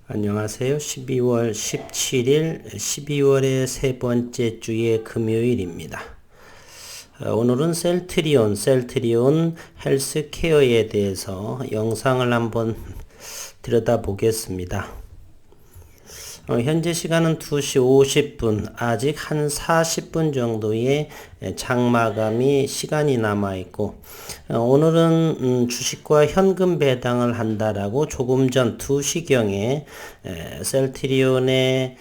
안녕하세요. 12월 17일, 12월의 세 번째 주의 금요일입니다. 오늘은 셀트리온 헬스케어에 대해서 영상을 한번 들여다보겠습니다. 현재 시간은 2시 50분, 아직 한 40분 정도의 장마감이 시간이 남아있고, 오늘은 주식과 현금 배당을 한다라고 조금 전 2시경에 셀트리온의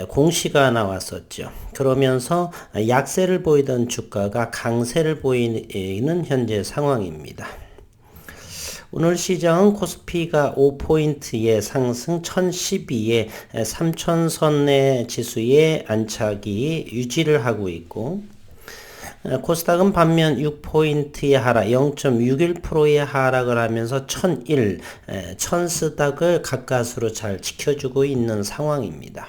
공시가 나왔었죠. 그러면서 약세를 보이던 주가가 강세를 보이는 현재 상황입니다. 오늘 시장은 코스피가 5포인트의 상승 1012에 3000선의 지수의 안착이 유지를 하고 있고, 코스닥은 반면 6포인트의 하락 0.61%의 하락을 하면서 1001, 1000스닥을 가까스로 잘 지켜주고 있는 상황입니다.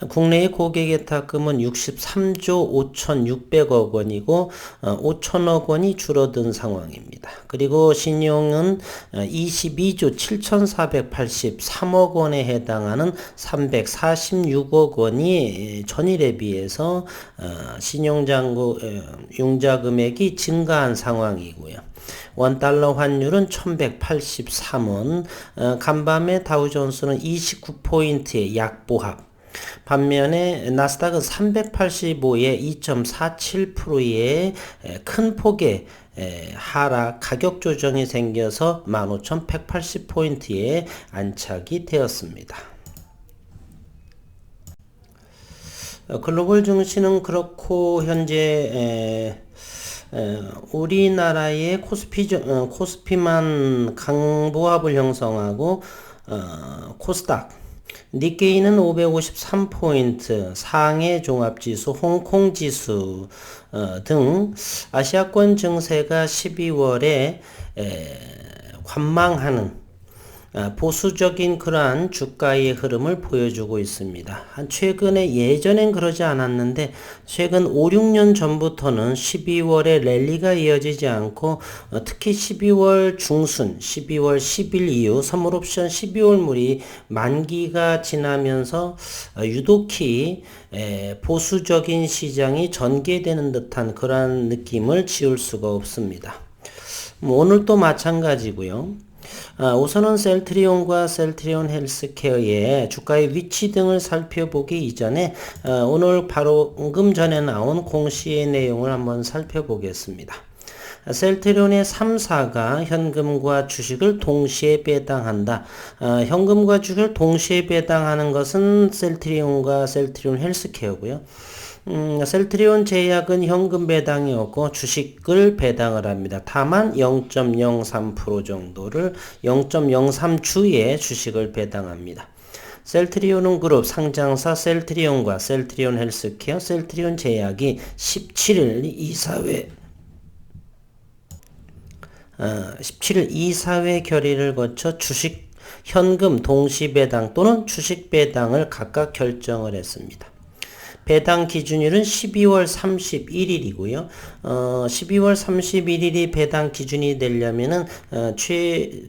국내의 고객예탁금은 63조 5,600억 원이고 5천억 원이 줄어든 상황입니다. 그리고 신용은 22조 7,483억 원에 해당하는 346억 원이 전일에 비해서 신용잔고 융자 금액이 증가한 상황이고요. 원달러 환율은 1183원, 간밤에 다우존스는 29포인트의 약보합, 반면에 나스닥은 385에 2.47%의 큰 폭의 하락 가격 조정이 생겨서 15,180포인트에 안착이 되었습니다. 글로벌 증시는 그렇고 현재 우리나라의 코스피만 강보합을 형성하고 코스닥 니케이는 553포인트, 상해 종합지수, 홍콩지수 등 아시아권 증세가 12월에 관망하는 보수적인 그러한 주가의 흐름을 보여주고 있습니다. 최근에 예전엔 그러지 않았는데 최근 5, 6년 전부터는 12월에 랠리가 이어지지 않고 특히 12월 중순, 12월 10일 이후 선물옵션 12월물이 만기가 지나면서 유독히 보수적인 시장이 전개되는 듯한 그러한 느낌을 지울 수가 없습니다. 오늘도 마찬가지고요. 우선은 셀트리온과 셀트리온 헬스케어의 주가의 위치 등을 살펴보기 이전에 오늘 바로 방금 전에 나온 공시의 내용을 한번 살펴보겠습니다. 셀트리온의 3사가 현금과 주식을 동시에 배당한다. 현금과 주식을 동시에 배당하는 것은 셀트리온과 셀트리온 헬스케어고요. 셀트리온 제약은 현금 배당이 없고 주식을 배당을 합니다. 다만 0.03% 정도를 0.03주의 주식을 배당합니다. 셀트리온은 그룹 상장사 셀트리온과 셀트리온 헬스케어, 셀트리온 제약이 17일 이사회 결의를 거쳐 주식 현금 동시 배당 또는 주식 배당을 각각 결정을 했습니다. 배당 기준일은 12월 31일이고요. 12월 31일이 배당 기준이 되려면은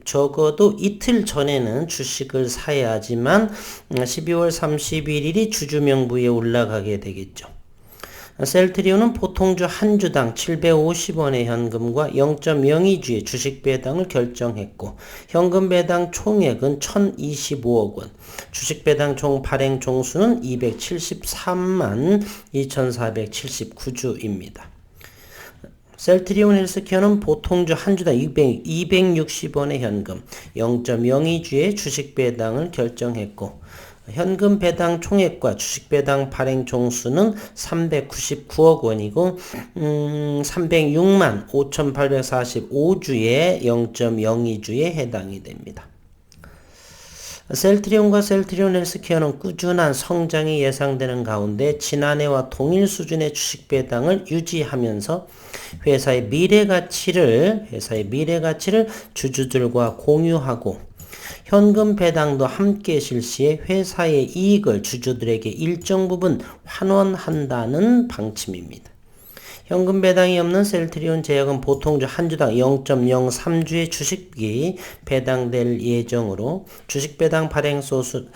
적어도 이틀 전에는 주식을 사야지만 12월 31일이 주주명부에 올라가게 되겠죠. 셀트리온은 보통주 한 주당 750원의 현금과 0.02주의 주식 배당을 결정했고 현금 배당 총액은 1,025억 원, 주식 배당 총 발행 종수는 273만 2,479주입니다. 셀트리온 헬스케어는 보통주 한 주당 260원의 현금, 0.02주의 주식 배당을 결정했고 현금 배당 총액과 주식 배당 발행 종수는 399억 원이고 306만 5,845주의 0.02주에 해당이 됩니다. 셀트리온과 셀트리온 헬스케어는 꾸준한 성장이 예상되는 가운데 지난해와 동일 수준의 주식 배당을 유지하면서 회사의 미래 가치를 주주들과 공유하고 현금 배당도 함께 실시해 회사의 이익을 주주들에게 일정 부분 환원한다는 방침입니다. 현금 배당이 없는 셀트리온 제약은 보통 한 주당 0.03주의 주식이 배당될 예정으로 주식 배당 발행 총수는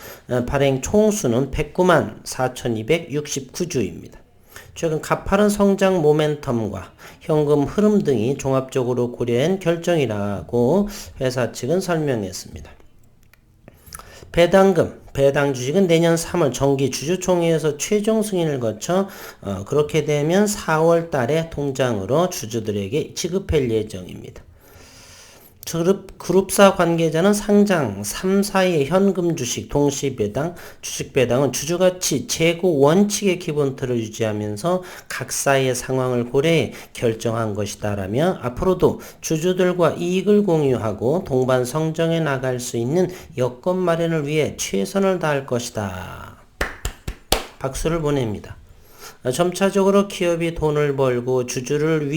109만 4,269주입니다. 최근 가파른 성장 모멘텀과 현금 흐름 등이 종합적으로 고려한 결정이라고 회사 측은 설명했습니다. 배당 주식은 내년 3월 정기 주주총회에서 최종 승인을 거쳐 그렇게 되면 4월 달에 통장으로 주주들에게 지급할 예정입니다. 그룹사 관계자는 상장 3사의 현금 주식 동시 배당, 주식 배당은 주주가치 재고 원칙의 기본 틀을 유지하면서 각사의 상황을 고려해 결정한 것이다라며 앞으로도 주주들과 이익을 공유하고 동반 성장해 나갈 수 있는 여건 마련을 위해 최선을 다할 것이다. 박수를 보냅니다. 점차적으로 기업이 돈을 벌고 주주를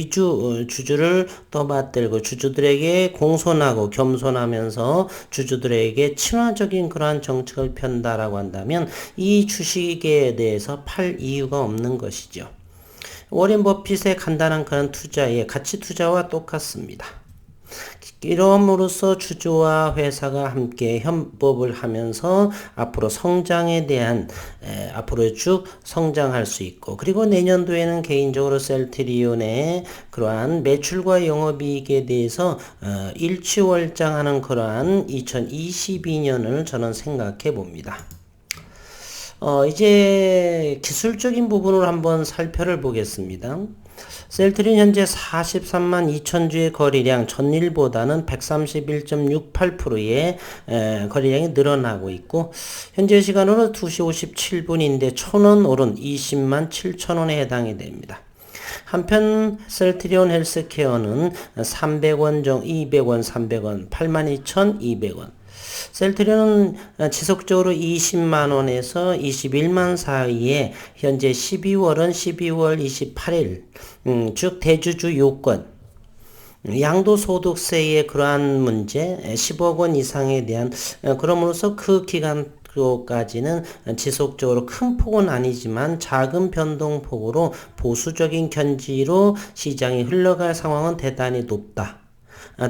떠받들고 주주들에게 공손하고 겸손하면서 주주들에게 친화적인 그러한 정책을 편다라고 한다면 이 주식에 대해서 팔 이유가 없는 것이죠. 워렌 버핏의 간단한 그런 투자의 가치 투자와 똑같습니다. 이러므로써 주주와 회사가 함께 협업을 하면서 앞으로 성장에 대한 앞으로 쭉 성장할 수 있고 그리고 내년도에는 개인적으로 셀트리온의 그러한 매출과 영업이익에 대해서 일취월장하는 그러한 2022년을 저는 생각해 봅니다. 이제 기술적인 부분을 한번 살펴를 보겠습니다. 셀트리온 현재 43만 2천주의 거래량 전일보다는 131.68%의 거래량이 늘어나고 있고 현재 시간으로 2시 57분인데 1,000원 오른 20만 7천원에 해당이 됩니다. 한편 셀트리온 헬스케어는 300원 200원 300원 82,200원 셀트리온은 지속적으로 20만원에서 21만 사이에 현재 12월은 12월 28일 즉 대주주 요건 양도소득세의 그러한 문제 10억 원 이상에 대한 그럼으로써 그 기간 까지는 지속적으로 큰 폭은 아니지만 작은 변동폭으로 보수적인 견지로 시장이 흘러갈 상황은 대단히 높다.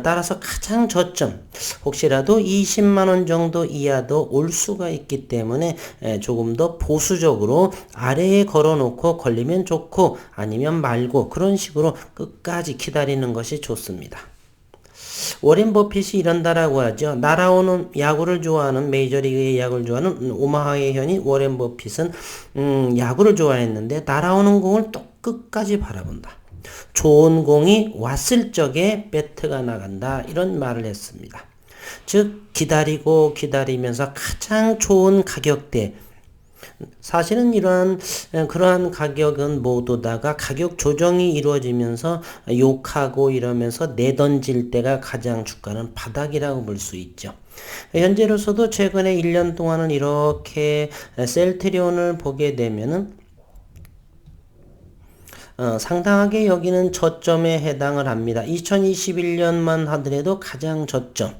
따라서 가장 저점 혹시라도 20만원 정도 이하도 올 수가 있기 때문에 조금 더 보수적으로 아래에 걸어놓고 걸리면 좋고 아니면 말고 그런 식으로 끝까지 기다리는 것이 좋습니다. 워렌 버핏이 이런다라고 하죠. 날아오는 야구를 좋아하는 메이저리그의 야구를 좋아하는 오마하의 현이 워렌 버핏은 야구를 좋아했는데 날아오는 공을 또 끝까지 바라본다. 좋은 공이 왔을 적에 배트가 나간다 이런 말을 했습니다. 즉 기다리면서 가장 좋은 가격대 사실은 그러한 가격은 모두 다가 가격 조정이 이루어지면서 욕하고 이러면서 내던질 때가 가장 주가는 바닥이라고 볼 수 있죠. 현재로서도 최근에 1년 동안은 이렇게 셀트리온을 보게 되면은 상당하게 여기는 저점에 해당을 합니다. 2021년만 하더라도 가장 저점.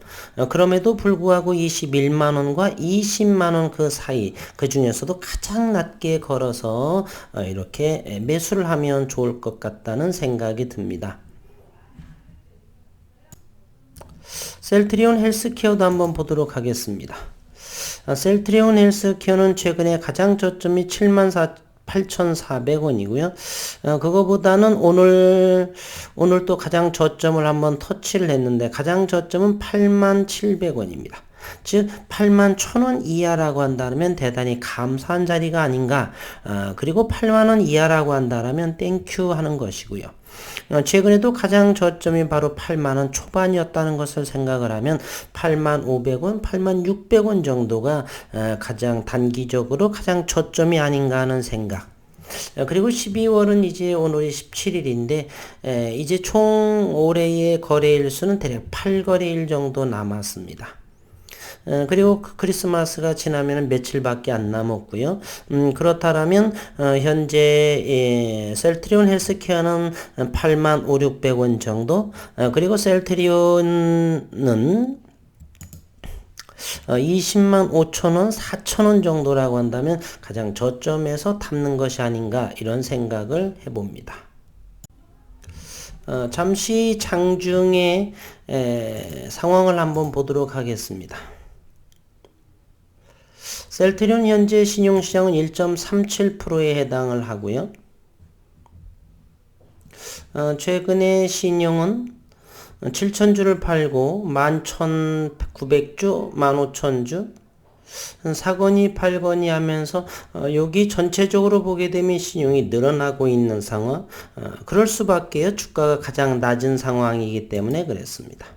그럼에도 불구하고 21만원과 20만원 그 사이, 그 중에서도 가장 낮게 걸어서 이렇게 매수를 하면 좋을 것 같다는 생각이 듭니다. 셀트리온 헬스케어도 한번 보도록 하겠습니다. 셀트리온 헬스케어는 최근에 가장 저점이 74,8,400원이고요. 그거보다는 오늘 또 가장 저점을 한번 터치를 했는데 가장 저점은 81,700원입니다. 즉 81,000원 이하라고 한다면 대단히 감사한 자리가 아닌가. 그리고 80,000원 이하라고 한다면 땡큐 하는 것이고요. 최근에도 가장 저점이 바로 80,000원 초반이었다는 것을 생각을 하면 85,500원, 86,000원 정도가 가장 단기적으로 가장 저점이 아닌가 하는 생각. 그리고 12월은 이제 오늘이 17일인데 이제 총 올해의 거래일 수는 대략 8거래일 정도 남았습니다. 그리고 크리스마스가 지나면 며칠밖에 안 남았고요. 그렇다면 현재 셀트리온 헬스케어는 85,600원 정도 그리고 셀트리온은 205,000원, 4,000원 정도라고 한다면 가장 저점에서 담는 것이 아닌가 이런 생각을 해봅니다. 잠시 장중의 상황을 한번 보도록 하겠습니다. 셀트리온 현재 신용시장은 1.37%에 해당을 하고요. 최근에 신용은 7,000주를 팔고 11,900주, 15,000주, 사건이 팔건이 하면서 여기 전체적으로 보게 되면 신용이 늘어나고 있는 상황, 그럴 수밖에요. 주가가 가장 낮은 상황이기 때문에 그랬습니다.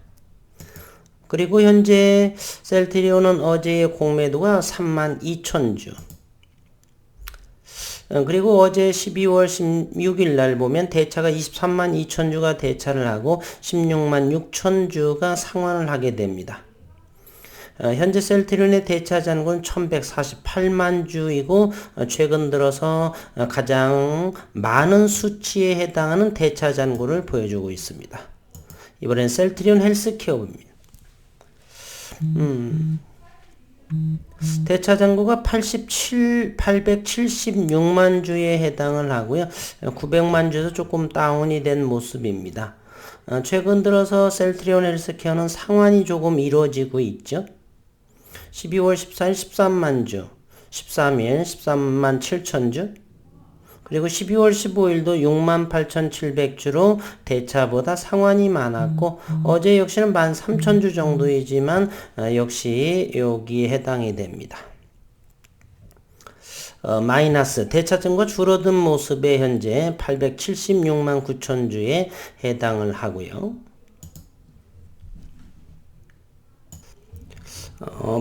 그리고 현재 셀트리온은 어제의 공매도가 32,000주, 그리고 어제 12월 16일 날 보면 대차가 23만 2천주가 대차를 하고 16만 6천주가 상환을 하게 됩니다. 현재 셀트리온의 대차 잔고는 1148만 주이고 최근 들어서 가장 많은 수치에 해당하는 대차 잔고를 보여주고 있습니다. 이번엔 셀트리온 헬스케어입니다. 대차 잔고가 876만 주에 해당을 하고요. 900만 주에서 조금 다운이 된 모습입니다. 최근 들어서 셀트리온 헬스케어는 상환이 조금 이루어지고 있죠. 12월 14일 13만 주, 13일 13만 7천 주, 그리고 12월 15일도 6만 8,700주로 대차보다 상환이 많았고 어제 역시는 13,000주 정도이지만 역시 여기에 해당이 됩니다. 마이너스 대차 증거 줄어든 모습에 현재 876만 9천주에 해당을 하고요.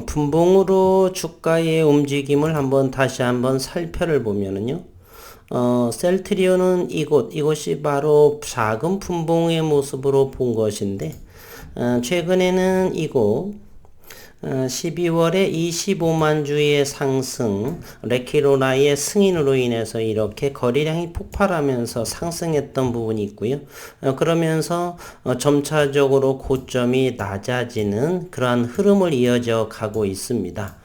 분봉으로 주가의 움직임을 다시 한번 살펴를 보면은요. 셀트리온은 이곳이 바로 작은 분봉의 모습으로 본 것인데, 최근에는 이곳, 12월에 25만 주의 상승, 레키로나의 승인으로 인해서 이렇게 거래량이 폭발하면서 상승했던 부분이 있고요. 그러면서 점차적으로 고점이 낮아지는 그러한 흐름을 이어져 가고 있습니다.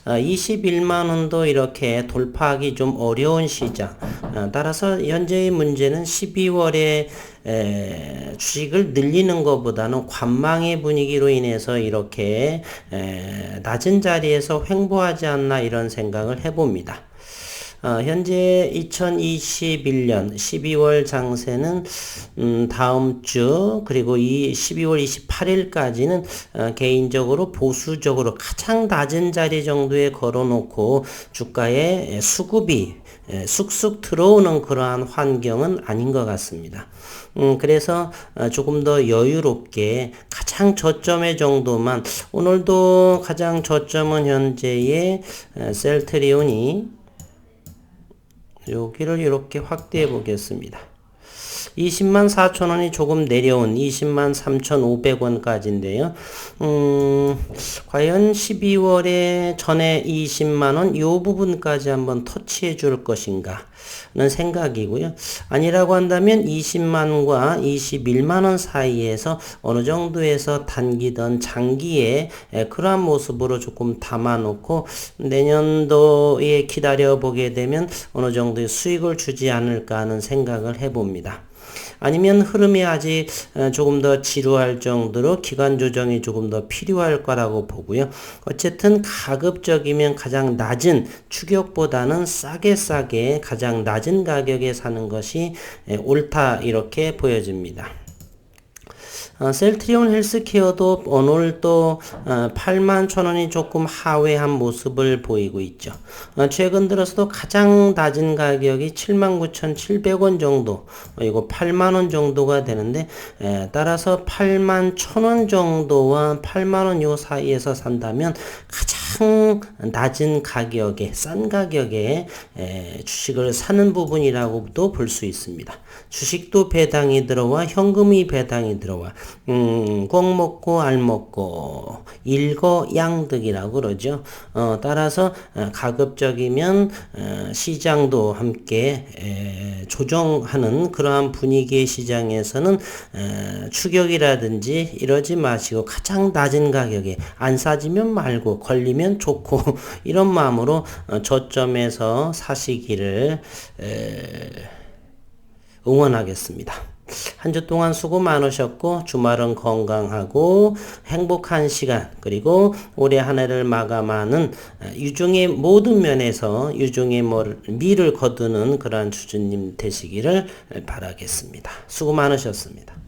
21만원도 이렇게 돌파하기 좀 어려운 시장. 따라서 현재의 문제는 12월에 주식을 늘리는 것보다는 관망의 분위기로 인해서 이렇게 낮은 자리에서 횡보하지 않나 이런 생각을 해봅니다. 현재 2021년 12월 장세는 다음 주 그리고 이 12월 28일까지는 개인적으로 보수적으로 가장 낮은 자리 정도에 걸어놓고 주가에 수급이 쑥쑥 들어오는 그러한 환경은 아닌 것 같습니다. 그래서 조금 더 여유롭게 가장 저점의 정도만, 오늘도 가장 저점은 현재의 셀트리온이 여기를 이렇게 확대해 보겠습니다. 20만 4천원이 조금 내려온 20만 3,500원까지인데요. 과연 12월에 전에 20만원 요 부분까지 한번 터치해 줄 것인가 는 생각이고요. 아니라고 한다면 20만원과 21만원 사이에서 어느 정도에서 단기든 장기에 그러한 모습으로 조금 담아놓고 내년도에 기다려보게 되면 어느 정도의 수익을 주지 않을까 하는 생각을 해봅니다. 아니면 흐름이 아직 조금 더 지루할 정도로 기간 조정이 조금 더 필요할 거라고 보고요. 어쨌든 가급적이면 가장 낮은 추격보다는 싸게 가장 낮은 가격에 사는 것이 옳다 이렇게 보여집니다. 셀트리온 헬스케어도 오늘 또 8만 1,000원이 조금 하회한 모습을 보이고 있죠. 최근 들어서도 가장 낮은 가격이 79,700원 정도, 이거 8만원 정도가 되는데, 따라서 8만 1,000원 정도와 8만원 요 사이에서 산다면 가장 낮은 가격에, 싼 가격에 주식을 사는 부분이라고도 볼 수 있습니다. 주식도 배당이 들어와 현금이 배당이 들어와 꼭 먹고 알 먹고 일거양득이라고 그러죠. 따라서 가급적이면 시장도 함께 조정하는 그러한 분위기의 시장에서는 추격이라든지 이러지 마시고 가장 낮은 가격에 안 싸지면 말고 걸리면 좋고 이런 마음으로 저점에서 사시기를 응원하겠습니다. 한 주 동안 수고 많으셨고 주말은 건강하고 행복한 시간 그리고 올해 한 해를 마감하는 유종의 모든 면에서 유종의 미를 거두는 그러한 주주님 되시기를 바라겠습니다. 수고 많으셨습니다.